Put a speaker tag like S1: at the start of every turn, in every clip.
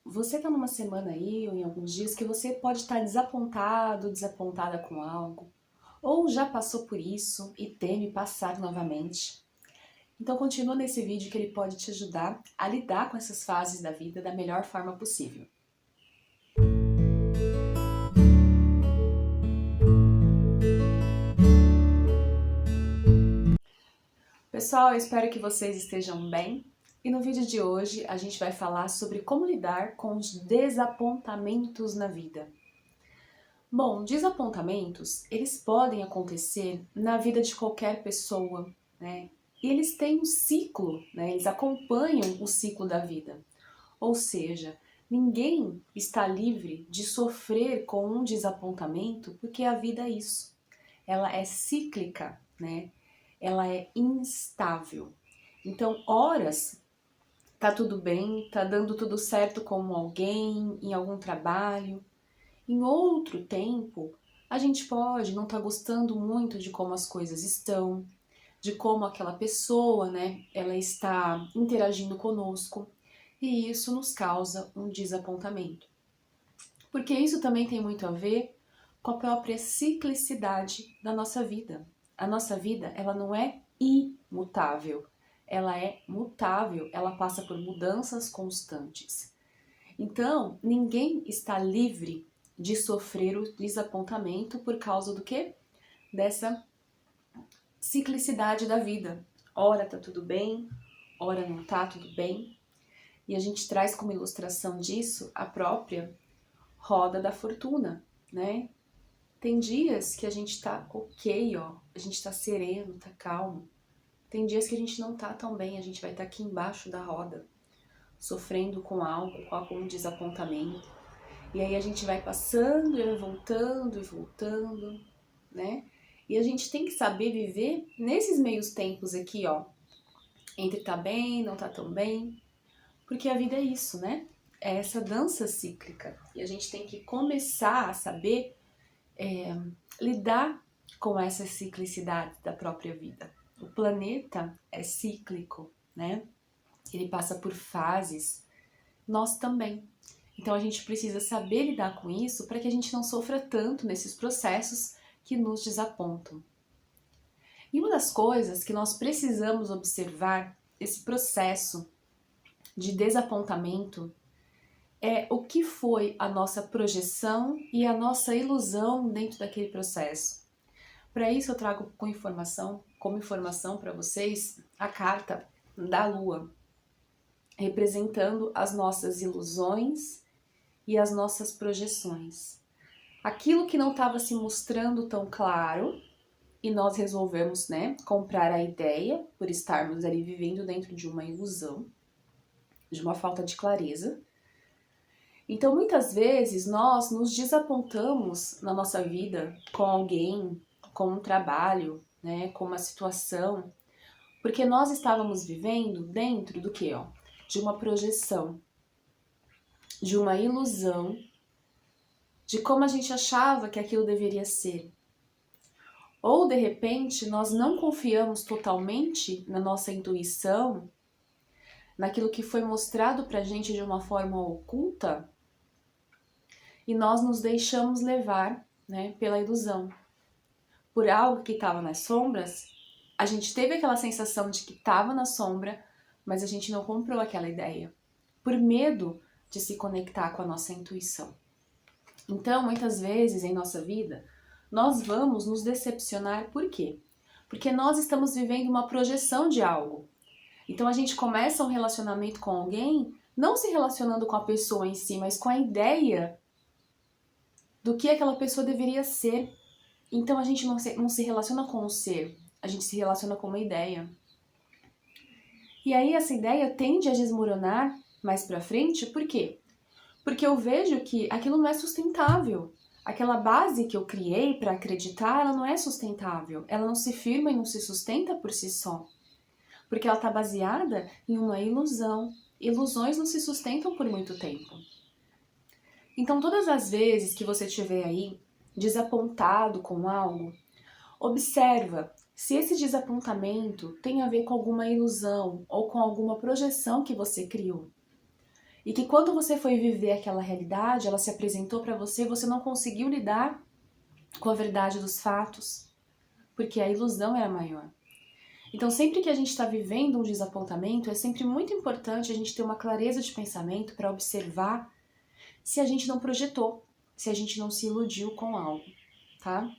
S1: Você tá numa semana aí, ou em alguns dias, que você pode estar desapontado, desapontada com algo, ou já passou por isso e teme passar novamente. Então continua nesse vídeo que ele pode te ajudar a lidar com essas fases da vida da melhor forma possível. Pessoal, eu espero que vocês estejam bem. E no vídeo de hoje a gente vai falar sobre como lidar com os desapontamentos na vida. Bom, desapontamentos, eles podem acontecer na vida de qualquer pessoa, né? E eles têm um ciclo, né? Eles acompanham o ciclo da vida. Ou seja, ninguém está livre de sofrer com um desapontamento, porque a vida é isso. Ela é cíclica, né? Ela é instável. Então, horas tá tudo bem, tá dando tudo certo com alguém, em algum trabalho. Em outro tempo, a gente pode não estar gostando muito de como as coisas estão, de como aquela pessoa, né, ela está interagindo conosco, e isso nos causa um desapontamento. Porque isso também tem muito a ver com a própria ciclicidade da nossa vida. A nossa vida, ela não é imutável, ela é mutável, ela passa por mudanças constantes. Então, ninguém está livre de sofrer o desapontamento por causa do quê? Dessa ciclicidade da vida. Ora tá tudo bem, ora não tá tudo bem. E a gente traz como ilustração disso a própria roda da fortuna, né? Tem dias que a gente tá ok, ó, a gente tá sereno, tá calmo. Tem dias que a gente não tá tão bem, a gente vai estar aqui embaixo da roda, sofrendo com algo, com algum desapontamento. E aí a gente vai passando e voltando, né? E a gente tem que saber viver nesses meios tempos aqui, ó. Entre tá bem, não tá tão bem. Porque a vida é isso, né? É essa dança cíclica. E a gente tem que começar a saber lidar com essa ciclicidade da própria vida. O planeta é cíclico, né? Ele passa por fases. Nós também. Então a gente precisa saber lidar com isso para que a gente não sofra tanto nesses processos que nos desapontam. E uma das coisas que nós precisamos observar esse processo de desapontamento é o que foi a nossa projeção e a nossa ilusão dentro daquele processo. Para isso eu trago como informação para vocês, a carta da Lua, representando as nossas ilusões e as nossas projeções. Aquilo que não estava se mostrando tão claro e nós resolvemos, né, comprar a ideia por estarmos ali vivendo dentro de uma ilusão, de uma falta de clareza. Então, muitas vezes nós nos desapontamos na nossa vida com alguém, com um trabalho, né, com uma situação, porque nós estávamos vivendo dentro do quê, ó? De uma projeção, de uma ilusão, de como a gente achava que aquilo deveria ser. Ou, de repente, nós não confiamos totalmente na nossa intuição, naquilo que foi mostrado pra gente de uma forma oculta, e nós nos deixamos levar, né, pela ilusão. Por algo que estava nas sombras, a gente teve aquela sensação de que estava na sombra, mas a gente não comprou aquela ideia, por medo de se conectar com a nossa intuição. Então, muitas vezes em nossa vida, nós vamos nos decepcionar por quê? Porque nós estamos vivendo uma projeção de algo. Então a gente começa um relacionamento com alguém, não se relacionando com a pessoa em si, mas com a ideia do que aquela pessoa deveria ser. Então a gente não se relaciona com o ser, a gente se relaciona com uma ideia. E aí essa ideia tende a desmoronar mais pra frente, por quê? Porque eu vejo que aquilo não é sustentável. Aquela base que eu criei para acreditar, ela não é sustentável. Ela não se firma e não se sustenta por si só. Porque ela está baseada em uma ilusão. Ilusões não se sustentam por muito tempo. Então, todas as vezes que você estiver aí desapontado com algo, observa se esse desapontamento tem a ver com alguma ilusão ou com alguma projeção que você criou. E que quando você foi viver aquela realidade, ela se apresentou para você, você não conseguiu lidar com a verdade dos fatos, porque a ilusão era maior. Então, sempre que a gente está vivendo um desapontamento, é sempre muito importante a gente ter uma clareza de pensamento para observar se a gente não projetou, se a gente não se iludiu com algo, tá?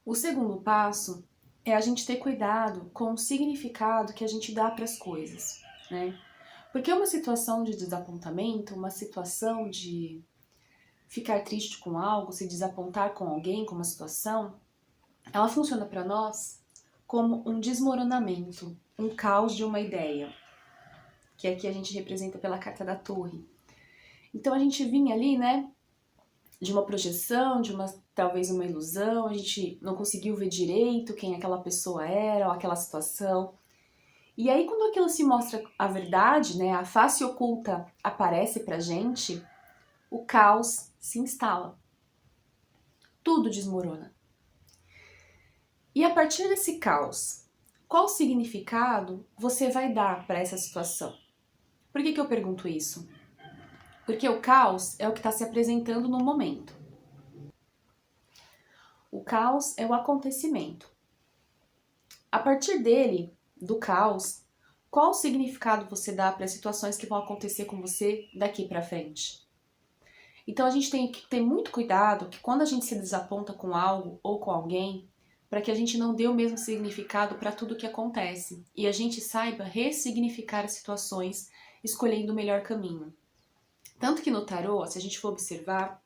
S1: O segundo passo é a gente ter cuidado com o significado que a gente dá para as coisas, né? Porque uma situação de desapontamento, uma situação de ficar triste com algo, se desapontar com alguém, com uma situação, ela funciona para nós como um desmoronamento, um caos de uma ideia, que aqui a gente representa pela carta da Torre. Então a gente vinha ali, né, de uma projeção, de talvez uma ilusão, a gente não conseguiu ver direito quem aquela pessoa era ou aquela situação. E aí quando aquilo se mostra a verdade, né, a face oculta aparece pra gente, o caos se instala. Tudo desmorona. E a partir desse caos, qual significado você vai dar para essa situação? Por que eu pergunto isso? Porque o caos é o que está se apresentando no momento. O caos é o acontecimento. A partir dele, do caos, qual significado você dá para as situações que vão acontecer com você daqui para frente? Então a gente tem que ter muito cuidado que quando a gente se desaponta com algo ou com alguém, para que a gente não dê o mesmo significado para tudo que acontece e a gente saiba ressignificar as situações, escolhendo o melhor caminho. Tanto que no tarô, se a gente for observar,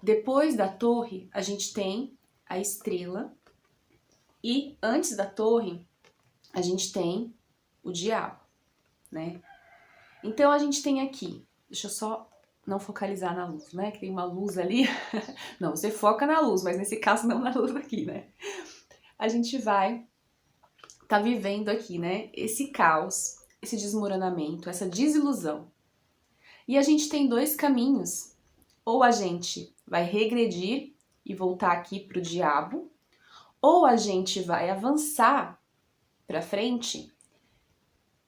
S1: depois da torre a gente tem a estrela e antes da torre a gente tem o diabo, né? Então a gente tem aqui, deixa eu só não focalizar na luz, né? Que tem uma luz ali. Não, você foca na luz, mas nesse caso não na luz aqui, né? A gente vai tá vivendo aqui, né? Esse caos, esse desmoronamento, essa desilusão. E a gente tem dois caminhos. Ou a gente vai regredir e voltar aqui pro diabo, ou a gente vai avançar para frente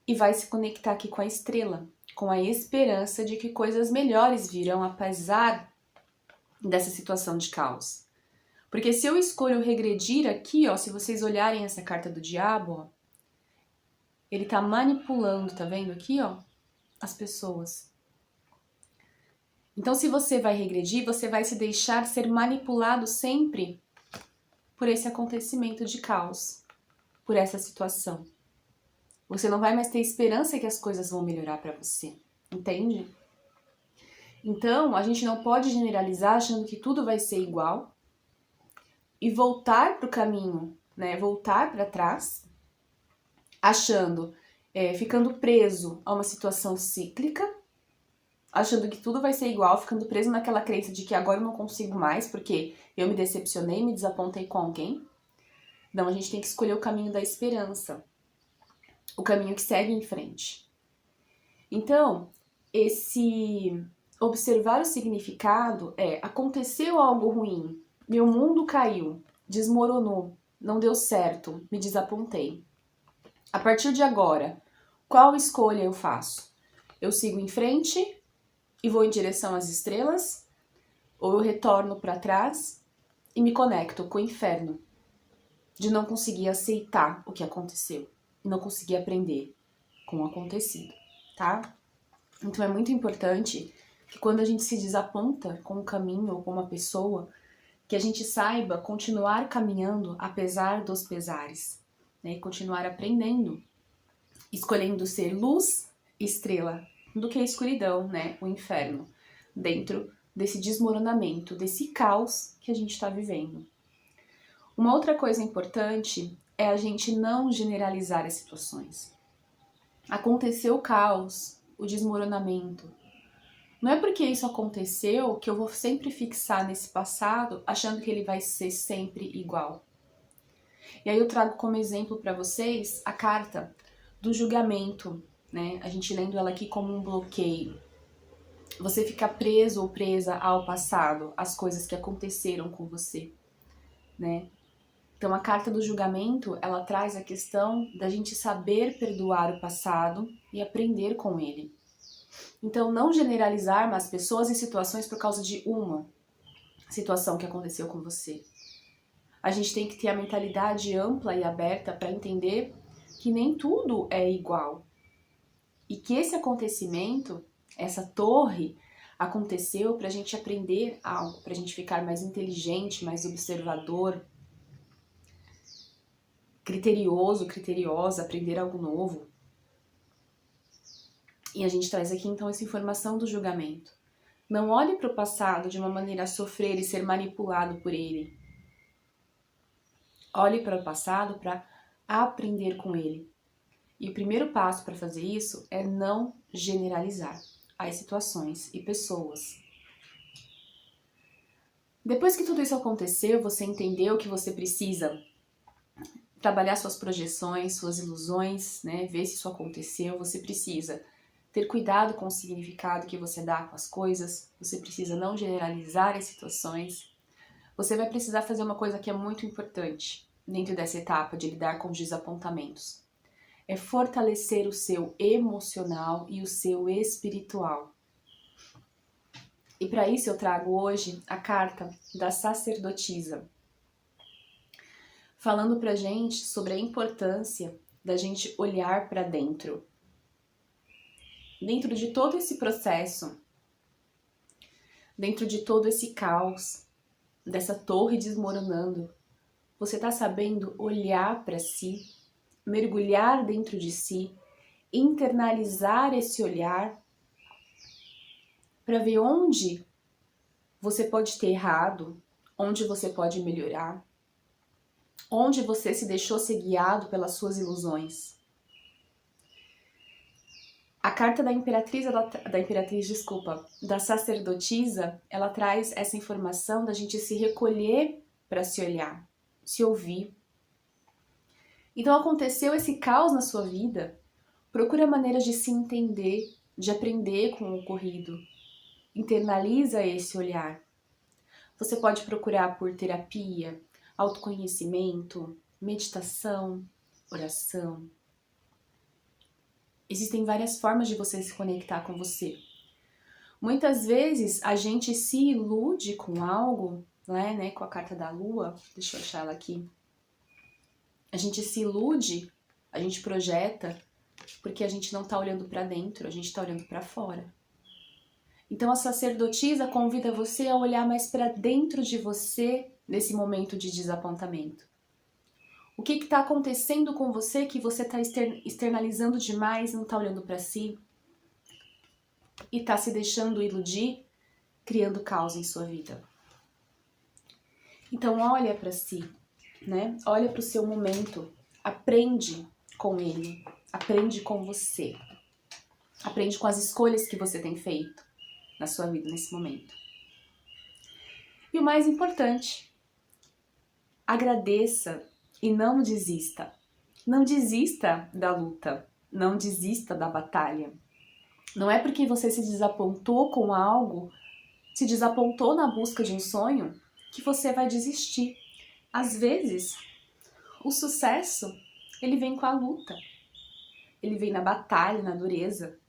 S1: e vai se conectar aqui com a estrela, com a esperança de que coisas melhores virão apesar dessa situação de caos. Porque se eu escolho regredir aqui, ó, se vocês olharem essa carta do diabo, ó, ele tá manipulando, tá vendo aqui, ó, as pessoas. Então, se você vai regredir, você vai se deixar ser manipulado sempre por esse acontecimento de caos, por essa situação. Você não vai mais ter esperança que as coisas vão melhorar para você, entende? Então, a gente não pode generalizar achando que tudo vai ser igual e voltar para o caminho, né? Voltar para trás, achando, ficando preso a uma situação cíclica, achando que tudo vai ser igual, ficando preso naquela crença de que agora eu não consigo mais porque eu me decepcionei, me desapontei com alguém. Não, a gente tem que escolher o caminho da esperança, o caminho que segue em frente. Então, esse observar o significado aconteceu algo ruim, meu mundo caiu, desmoronou, não deu certo, me desapontei. A partir de agora, qual escolha eu faço? Eu sigo em frente e vou em direção às estrelas? Ou eu retorno para trás e me conecto com o inferno de não conseguir aceitar o que aconteceu e não conseguir aprender com o acontecido, tá? Então é muito importante que quando a gente se desaponta com um caminho ou com uma pessoa, que a gente saiba continuar caminhando apesar dos pesares, né? E continuar aprendendo, escolhendo ser luz, estrela, do que a escuridão, né? O inferno, dentro desse desmoronamento, desse caos que a gente está vivendo. Uma outra coisa importante é a gente não generalizar as situações. Aconteceu o caos, o desmoronamento. Não é porque isso aconteceu que eu vou sempre fixar nesse passado achando que ele vai ser sempre igual. E aí eu trago como exemplo para vocês a carta do julgamento, né? A gente lendo ela aqui como um bloqueio. Você fica preso ou presa ao passado, às coisas que aconteceram com você, né? Então a carta do julgamento, ela traz a questão da gente saber perdoar o passado e aprender com ele. Então, não generalizar as pessoas e situações por causa de uma situação que aconteceu com você. A gente tem que ter a mentalidade ampla e aberta para entender que nem tudo é igual. E que esse acontecimento, essa torre, aconteceu para a gente aprender algo, para a gente ficar mais inteligente, mais observador, criterioso, criteriosa, aprender algo novo. E a gente traz aqui então essa informação do julgamento. Não olhe para o passado de uma maneira a sofrer e ser manipulado por ele. Olhe para o passado para aprender com ele. E o primeiro passo para fazer isso é não generalizar as situações e pessoas. Depois que tudo isso aconteceu, você entendeu que você precisa trabalhar suas projeções, suas ilusões, né? Ver se isso aconteceu. Você precisa ter cuidado com o significado que você dá com as coisas. Você precisa não generalizar as situações. Você vai precisar fazer uma coisa que é muito importante dentro dessa etapa de lidar com os desapontamentos. É fortalecer o seu emocional e o seu espiritual. E para isso eu trago hoje a carta da sacerdotisa, falando pra gente sobre a importância da gente olhar para dentro. Dentro de todo esse processo, dentro de todo esse caos, dessa torre desmoronando, você tá sabendo olhar para si, mergulhar dentro de si, internalizar esse olhar para ver onde você pode ter errado, onde você pode melhorar, onde você se deixou ser guiado pelas suas ilusões. A carta da da sacerdotisa, ela traz essa informação da gente se recolher para se olhar, se ouvir. Então aconteceu esse caos na sua vida, procura maneiras de se entender, de aprender com o ocorrido. Internaliza esse olhar. Você pode procurar por terapia, autoconhecimento, meditação, oração. Existem várias formas de você se conectar com você. Muitas vezes a gente se ilude com algo, né, com a carta da lua, deixa eu achar ela aqui. A gente se ilude, a gente projeta, porque a gente não está olhando para dentro, a gente está olhando para fora. Então a sacerdotisa convida você a olhar mais para dentro de você nesse momento de desapontamento. O que está acontecendo com você que você está externalizando demais, não está olhando para si e está se deixando iludir, criando caos em sua vida? Então olha para si, né? Olha para o seu momento, aprende com ele, aprende com você, aprende com as escolhas que você tem feito na sua vida nesse momento. E o mais importante, agradeça e não desista. Não desista da luta, não desista da batalha. Não é porque você se desapontou com algo, se desapontou na busca de um sonho, que você vai desistir. Às vezes, o sucesso, ele vem com a luta. Ele vem na batalha, na dureza.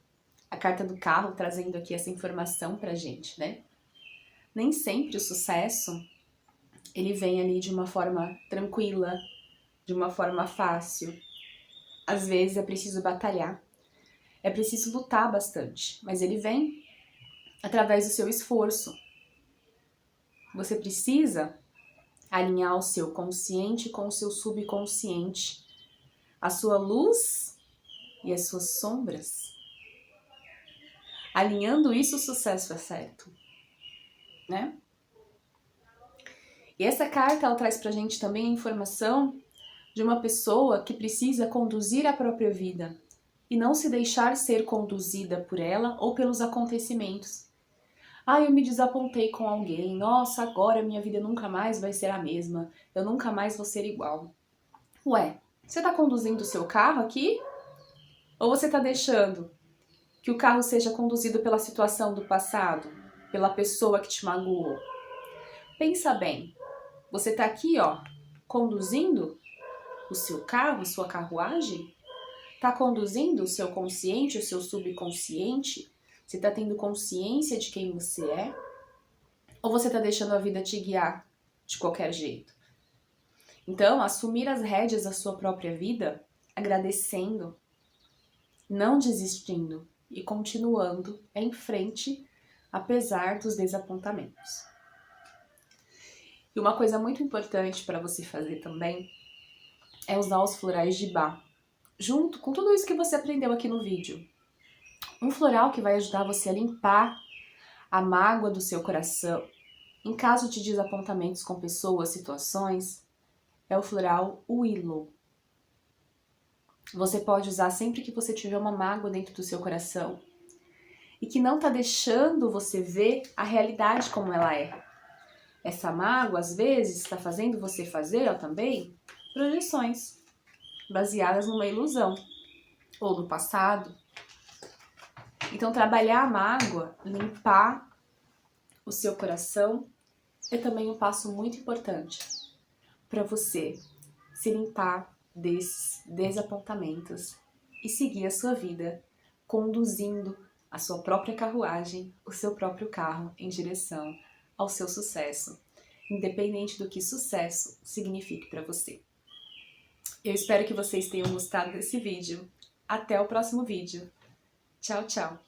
S1: A carta do carro trazendo aqui essa informação pra gente, né? Nem sempre o sucesso, ele vem ali de uma forma tranquila, de uma forma fácil. Às vezes é preciso batalhar, é preciso lutar bastante, mas ele vem através do seu esforço. Você precisa alinhar o seu consciente com o seu subconsciente, a sua luz e as suas sombras. Alinhando isso, o sucesso é certo, né? E essa carta, ela traz pra gente também a informação de uma pessoa que precisa conduzir a própria vida e não se deixar ser conduzida por ela ou pelos acontecimentos. Ah, eu me desapontei com alguém, nossa, agora minha vida nunca mais vai ser a mesma, eu nunca mais vou ser igual. Ué, você tá conduzindo o seu carro aqui? Ou você tá deixando que o carro seja conduzido pela situação do passado, pela pessoa que te magoou? Pensa bem, você tá aqui, ó, conduzindo o seu carro, sua carruagem? Tá conduzindo o seu consciente, o seu subconsciente? Você está tendo consciência de quem você é? Ou você está deixando a vida te guiar de qualquer jeito? Então, assumir as rédeas da sua própria vida, agradecendo, não desistindo e continuando em frente, apesar dos desapontamentos. E uma coisa muito importante para você fazer também é usar os florais de Bach, junto com tudo isso que você aprendeu aqui no vídeo. Um floral que vai ajudar você a limpar a mágoa do seu coração, em caso de desapontamentos com pessoas, situações, é o floral Willow. Você pode usar sempre que você tiver uma mágoa dentro do seu coração e que não está deixando você ver a realidade como ela é. Essa mágoa, às vezes, está fazendo você fazer também projeções baseadas numa ilusão ou no passado. Então, trabalhar a mágoa, limpar o seu coração é também um passo muito importante para você se limpar desses desapontamentos e seguir a sua vida conduzindo a sua própria carruagem, o seu próprio carro em direção ao seu sucesso, independente do que sucesso signifique para você. Eu espero que vocês tenham gostado desse vídeo. Até o próximo vídeo. Tchau, tchau!